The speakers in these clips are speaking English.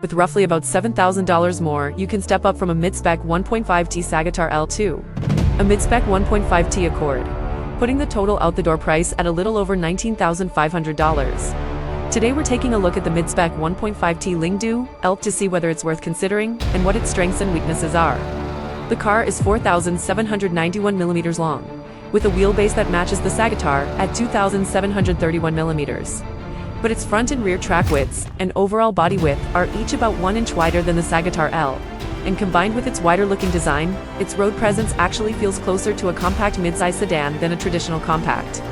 With roughly about $7,000 more, you can step up from a mid-spec 1.5T Sagitar L to a mid-spec 1.5T Accord, putting the total out-the-door price at a little over $19,500. Today we're taking a look at the mid-spec 1.5T Lingdu L to see whether it's worth considering and what its strengths and weaknesses are. The car is 4,791 millimeters long, with a wheelbase that matches the Sagitar at 2,731 millimeters. But its front and rear track widths and overall body width are each about 1 inch wider than the Sagitar L, and combined with its wider-looking design, its road presence actually feels closer to a compact midsize sedan than a traditional compact.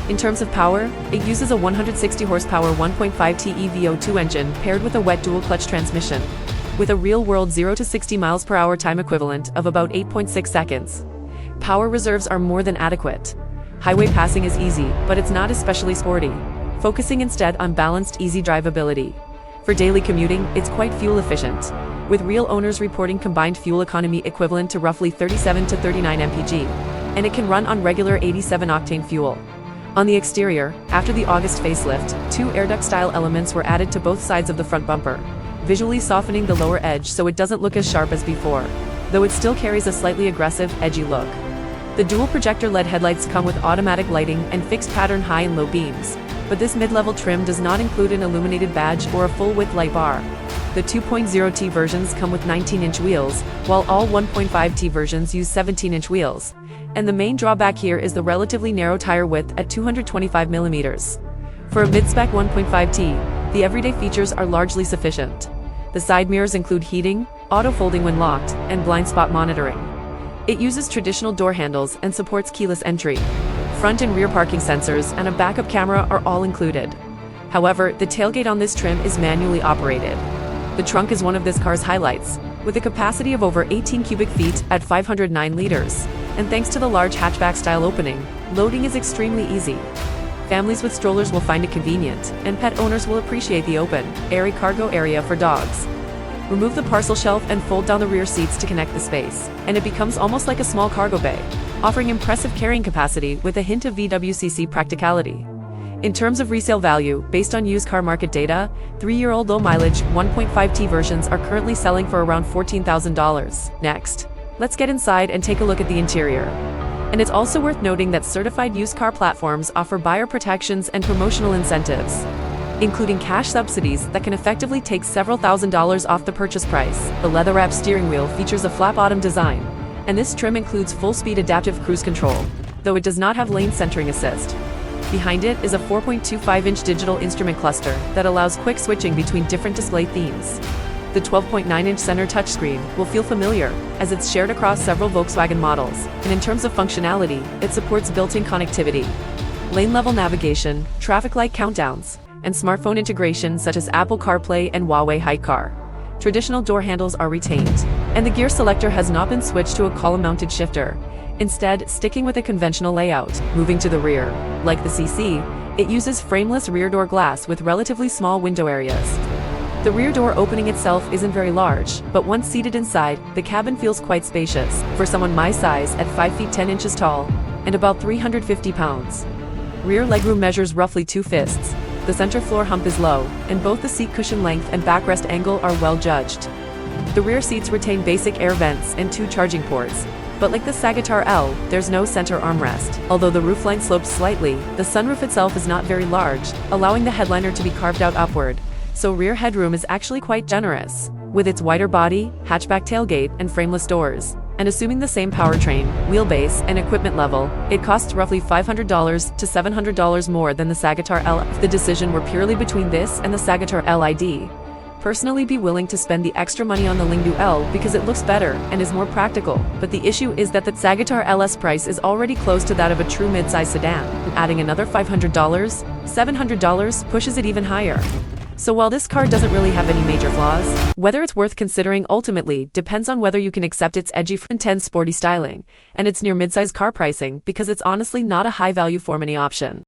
In terms of power, it uses a 160 horsepower 1.5T EV02 engine paired with a wet dual-clutch transmission, with a real-world 0 to 60 miles per hour time equivalent of about 8.6 seconds. Power reserves are more than adequate. Highway passing is easy, but it's not especially sporty, focusing instead on balanced, easy drivability. For daily commuting, it's quite fuel efficient, with real owners reporting combined fuel economy equivalent to roughly 37 to 39 mpg, and it can run on regular 87-octane fuel. On the exterior, after the August facelift, 2 air duct-style elements were added to both sides of the front bumper, visually softening the lower edge so it doesn't look as sharp as before, though it still carries a slightly aggressive, edgy look. The dual projector LED headlights come with automatic lighting and fixed pattern high and low beams, but this mid-level trim does not include an illuminated badge or a full-width light bar. The 2.0T versions come with 19-inch wheels, while all 1.5T versions use 17-inch wheels. And the main drawback here is the relatively narrow tire width at 225 millimeters. For a mid-spec 1.5T, the everyday features are largely sufficient. The side mirrors include heating, auto-folding when locked, and blind spot monitoring. It uses traditional door handles and supports keyless entry. Front and rear parking sensors and a backup camera are all included. However, the tailgate on this trim is manually operated. The trunk is one of this car's highlights, with a capacity of over 18 cubic feet at 509 liters. And thanks to the large hatchback-style opening, loading is extremely easy. Families with strollers will find it convenient, and pet owners will appreciate the open, airy cargo area for dogs. Remove the parcel shelf and fold down the rear seats to connect the space, and it becomes almost like a small cargo bay, offering impressive carrying capacity with a hint of VWCC practicality. In terms of resale value, based on used car market data, 3-year-old low-mileage 1.5T versions are currently selling for around $14,000. Next, let's get inside and take a look at the interior. And it's also worth noting that certified used car platforms offer buyer protections and promotional incentives, including cash subsidies that can effectively take several $1,000s off the purchase price. The leather-wrapped steering wheel features a flat-bottom design, and this trim includes full-speed adaptive cruise control, though it does not have lane centering assist. Behind it is a 4.25-inch digital instrument cluster that allows quick switching between different display themes. The 12.9-inch center touchscreen will feel familiar, as it's shared across several Volkswagen models, and in terms of functionality, it supports built-in connectivity, lane-level navigation, traffic light countdowns, and smartphone integration such as Apple CarPlay and Huawei HiCar. Traditional door handles are retained, and the gear selector has not been switched to a column-mounted shifter, instead sticking with a conventional layout. Moving to the rear, like the CC, it uses frameless rear door glass with relatively small window areas. The rear door opening itself isn't very large, but once seated inside, the cabin feels quite spacious for someone my size at 5 feet 10 inches tall and about 350 pounds. Rear legroom measures roughly 2 fists. The center floor hump is low, and both the seat cushion length and backrest angle are well judged. The rear seats retain basic air vents and 2 charging ports, but like the Sagitar L, there's no center armrest. Although the roofline slopes slightly, the sunroof itself is not very large, allowing the headliner to be carved out upward, so rear headroom is actually quite generous. With its wider body, hatchback tailgate, and frameless doors, and assuming the same powertrain, wheelbase, and equipment level, it costs roughly $500 to $700 more than the Sagitar L. If the decision were purely between this and the Sagitar L, I'd personally be willing to spend the extra money on the Lingdu L because it looks better and is more practical, but the issue is that the Sagitar L's price is already close to that of a true midsize sedan, and adding another $500, $700 pushes it even higher. So while this car doesn't really have any major flaws, whether it's worth considering ultimately depends on whether you can accept its edgy, intense sporty styling, and its near midsize car pricing, because it's honestly not a high value for money option.